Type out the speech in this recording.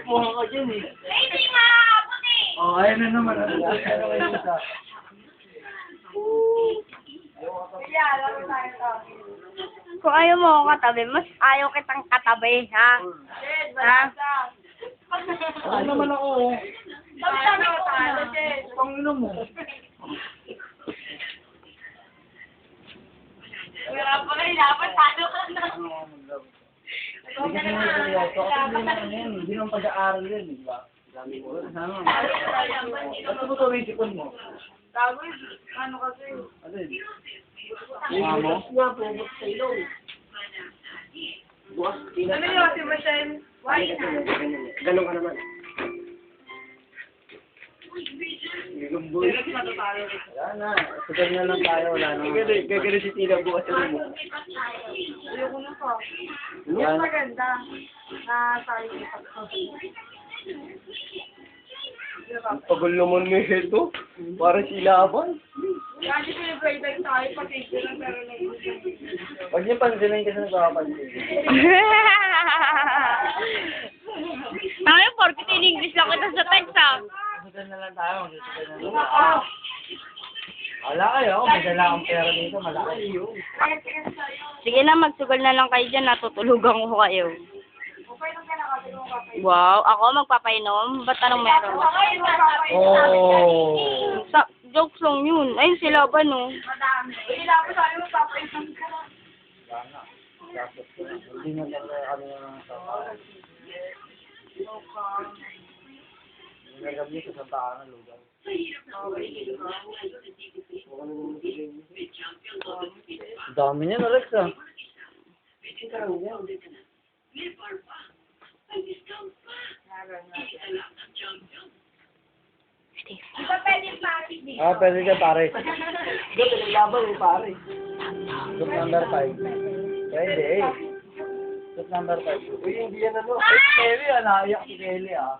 Puha ka dyan eh. Hindi maabot eh! Oh, ayun na naman. Ano kayo isa? Kung ayaw mo ako katabi, mas ayaw kitang katabi, ha? Ha? Ano naman ako oh. Sabi ko tayo, Panginoon mo. Wala pa kayo, dapat talo ka na. Hindi kasi naman seryoso. Kasi hindi naman yan. Hindi naman pag-aaral yan, di ba? Ano? Ba't mo ito isipon mo? Ano kasi? Ano yun? Mukha mo? Ano yun, si Michelle? Why na? Ganun ka naman. Gagambol. Wala na. Sugal na lang tayo. Wala na. Gagano si Tina bukas mo. Ayoko na po. Yan. Yung maganda na tayo ipagko. Pagul naman ni Hedo. Para silaban. Kasi celebrate tayo, pati lang pero Huwag niyo pansinin kasi nagkakapansin. Tayo, porkit in English lang kita sa text, ha? Sugal na lang tayo. Sugal na lang tayo. Wala kayo. May dala akong pera dito. Malaki. Sige na, magsugal na lang kayo dyan, natutulugan ko kayo. Wow, ako magpapainom? Ba't anong meron? Oh. Jokes lang yun. Ayun sila ba, no? Madami. Hindi na ako sa akin magpapainom ka. Hindi na talaga kami ng sapahan. Nagagabi sa sapahan ng lugar. Dami niya na, Rex, ah. Di ba pwede paris dito? Ah, pwede ka, pare. Ito, pinaglaban mo, pare. Group number 5. Pwede, eh. Group number 5. Uy, hindi yan ano. Kelly, ah. Naiyak si Kelly, ah.